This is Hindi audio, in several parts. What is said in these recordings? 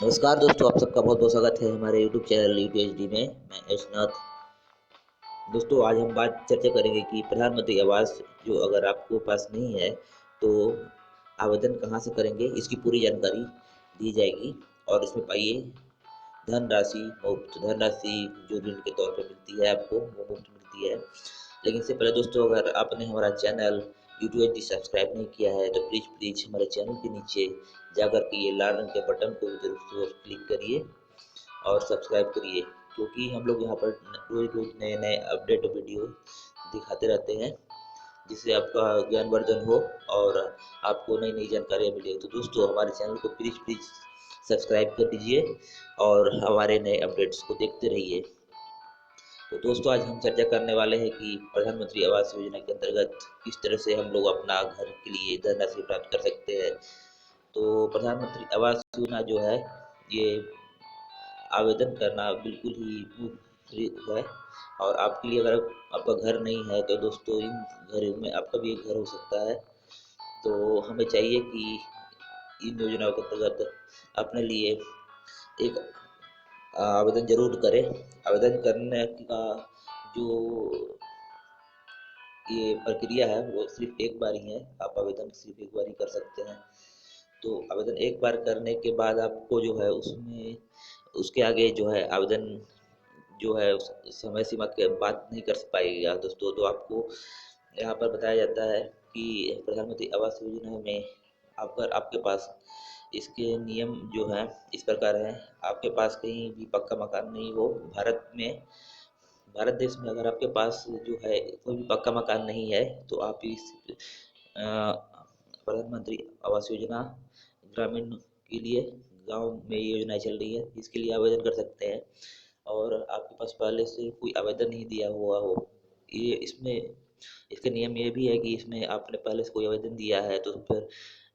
नमस्कार दोस्तों, आप सबका बहुत बहुत स्वागत है हमारे यूट्यूब चैनल यूपीएचडी में। मैं यशनाथ। दोस्तों, आज हम बात चर्चा करेंगे कि प्रधानमंत्री आवास जो अगर आपको पास नहीं है तो आवेदन कहाँ से करेंगे, इसकी पूरी जानकारी दी जाएगी। और इसमें पाइए धनराशि, मुफ्त धनराशि जो ऋण के तौर पर मिलती है आपको, वो मुफ्त मिलती है। लेकिन इससे पहले दोस्तों, अगर आपने हमारा चैनल यूट्यूब सब्सक्राइब नहीं किया है तो प्लीज़ प्लीज़ हमारे चैनल के नीचे जाकर के ये लाल रंग के बटन को जरूर क्लिक करिए और सब्सक्राइब करिए, क्योंकि हम लोग यहाँ पर रोज रोज नए नए अपडेट वीडियो दिखाते रहते हैं, जिससे आपका ज्ञानवर्धन हो और आपको नई नई जानकारियाँ मिले। तो दोस्तों, हमारे चैनल को प्लीज़ प्लीज़ सब्सक्राइब कर दीजिए और हमारे नए अपडेट्स को देखते रहिए। तो दोस्तों, आज हम चर्चा करने वाले हैं कि प्रधानमंत्री आवास योजना के अंतर्गत किस तरह से हम लोग अपना घर के लिए धनराशि प्राप्त कर सकते हैं। तो प्रधानमंत्री आवास योजना जो है, ये आवेदन करना बिल्कुल ही मुफ्त है। और आपके लिए अगर आपका घर नहीं है तो दोस्तों, इन घरों में आपका भी एक घर हो सकता है। तो हमें चाहिए कि इन योजनाओं के अंतर्गत अपने लिए एक आवेदन जरूर करें। आवेदन करने का जो ये प्रक्रिया है वो सिर्फ एक बार ही है। आप आवेदन सिर्फ एक बार ही कर सकते हैं। तो आवेदन एक बार करने के बाद आपको जो है उसमें उसके आगे जो है आवेदन जो है समय सीमा के बाद नहीं कर पाएगा दोस्तों। तो आपको यहाँ पर बताया जाता है कि प्रधानमंत्री आवास योजना में अगर आपके पास इसके नियम जो हैं इस प्रकार हैं। आपके पास कहीं भी पक्का मकान नहीं हो भारत देश में, अगर आपके पास जो है कोई भी पक्का मकान नहीं है तो आप इस प्रधानमंत्री आवास योजना ग्रामीण के लिए गांव में ये योजना चल रही है, इसके लिए आवेदन कर सकते हैं। और आपके पास पहले से कोई आवेदन नहीं दिया हुआ हो, ये इसमें इसका नियम ये भी है कि इसमें आपने पहले से कोई आवेदन दिया है तो फिर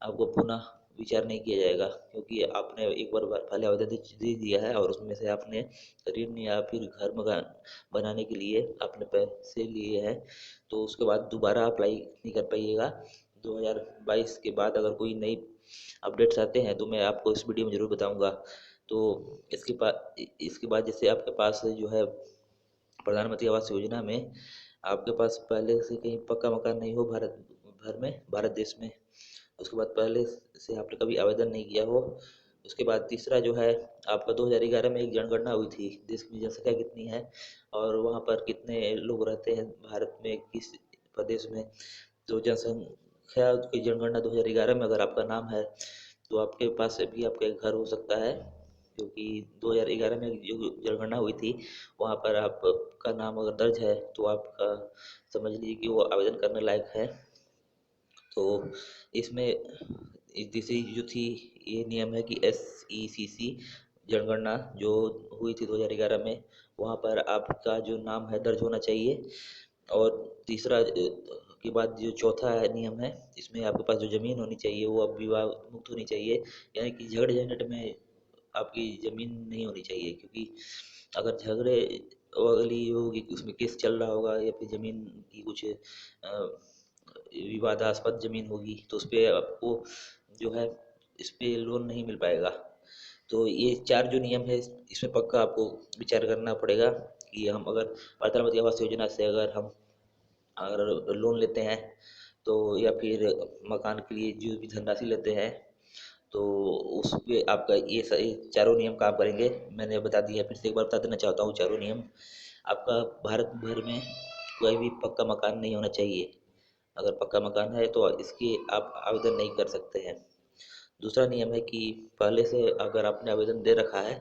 आपको पुनः विचार नहीं किया जाएगा, क्योंकि आपने एक बार पहले आवेदन दे दिया है और उसमें से आपने ऋण या फिर घर मकान बनाने के लिए आपने पैसे लिए हैं। तो उसके बाद दोबारा अप्लाई नहीं कर पाइएगा। 2022 के बाद अगर कोई नई अपडेट्स आते हैं तो मैं आपको इस वीडियो में ज़रूर बताऊंगा। तो इसके बाद जैसे आपके पास जो है प्रधानमंत्री आवास योजना में आपके पास पहले से कहीं पक्का मकान नहीं हो भारत भर में, भारत देश में, उसके बाद पहले से आपने कभी आवेदन नहीं किया हो। उसके बाद तीसरा जो है, आपका 2011 में एक जनगणना हुई थी, देश की जनसंख्या कितनी है और वहाँ पर कितने लोग रहते हैं, भारत में किस प्रदेश में। तो जनसंख्या की जनगणना 2011 में अगर आपका नाम है तो आपके पास भी आपका एक घर हो सकता है, क्योंकि 2011 में जो जनगणना हुई थी वहाँ पर आपका नाम अगर दर्ज है तो आपका समझ लीजिए कि वो आवेदन करने लायक है। तो इसमें तीसरी जो थी, ये नियम है कि SECC जनगणना जो हुई थी 2011 में, वहाँ पर आपका जो नाम है दर्ज होना चाहिए। और तीसरा के बाद जो चौथा नियम है, इसमें आपके पास जो ज़मीन होनी चाहिए वो अब विवाद मुक्त होनी चाहिए, यानी कि झगड़े झंझट में आपकी ज़मीन नहीं होनी चाहिए। क्योंकि अगर झगड़े वाली होगी, उसमें केस चल रहा होगा या फिर ज़मीन की कुछ विवादास्पद ज़मीन होगी तो उस पे आपको जो है इस पे लोन नहीं मिल पाएगा। तो ये चार जो नियम है इसमें पक्का आपको विचार करना पड़ेगा कि हम अगर प्रधानमंत्री आवास योजना से अगर लोन लेते हैं तो या फिर मकान के लिए जो भी धनराशि लेते हैं तो उस पे आपका ये चारों नियम काम करेंगे। मैंने बता दिया, फिर से एक बार बता देना चाहता हूँ चारों नियम। आपका भारत भर में कोई भी पक्का मकान नहीं होना चाहिए। अगर पक्का मकान है तो इसके आप आवेदन नहीं कर सकते हैं। दूसरा नियम है कि पहले से अगर आपने आवेदन दे रखा है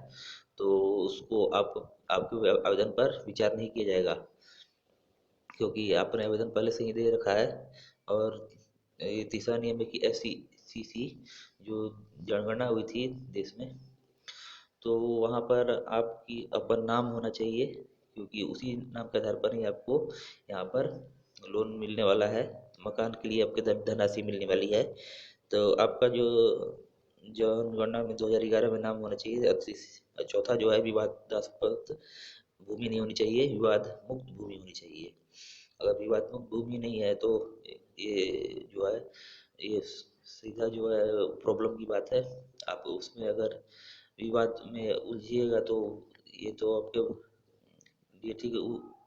तो उसको आपके आवेदन पर विचार नहीं किया जाएगा, क्योंकि आपने आवेदन पहले से ही दे रखा है। और ये तीसरा नियम है कि SECC जो जनगणना हुई थी देश में, तो वहाँ पर आपकी अपन नाम होना चाहिए, क्योंकि उसी नाम के आधार पर ही आपको यहाँ पर लोन मिलने वाला है, मकान के लिए आपके धनराशि मिलने वाली है। तो आपका जो जनगणना में 2011 में नाम होना चाहिए। चौथा जो है, विवादास्पद भूमि नहीं होनी चाहिए, विवाद मुक्त भूमि होनी चाहिए। अगर विवाद मुक्त भूमि नहीं है तो ये जो है, ये सीधा जो है प्रॉब्लम की बात है। आप उसमें अगर विवाद में उलझिएगा तो ये तो आपके लिए ठीक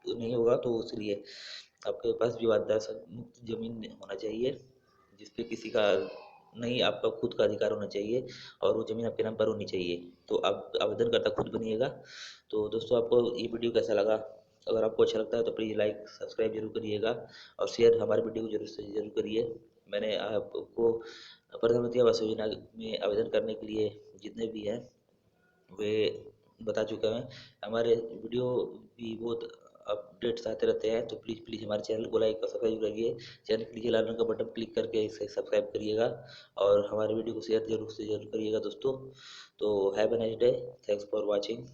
नहीं होगा। तो इसलिए आपके पास विवादास्पद मुक्त जमीन होना चाहिए, जिसपे किसी का नहीं, आपका खुद का अधिकार होना चाहिए और वो जमीन आपके नाम पर होनी चाहिए। तो आप आवेदनकर्ता खुद बनिएगा। तो दोस्तों, आपको ये वीडियो कैसा लगा? अगर आपको अच्छा लगता है तो प्लीज़ लाइक सब्सक्राइब जरूर करिएगा और शेयर हमारे वीडियो को जरूर से जरूर करिए। मैंने आपको प्रधानमंत्री आवास योजना में आवेदन करने के लिए जितने भी हैं वे बता चुका हैं। हमारे वीडियो भी बहुत अपडेट्स आते रहते हैं, तो प्लीज़ प्लीज़ हमारे चैनल को लाइक और सब्सक्राइब करिए। चैनल के नीचे लाल रंग का बटन क्लिक करके इसे सब्सक्राइब करिएगा और हमारे वीडियो को शेयर जरूर से जरूर करिएगा दोस्तों। तो have a nice day, thanks for watching.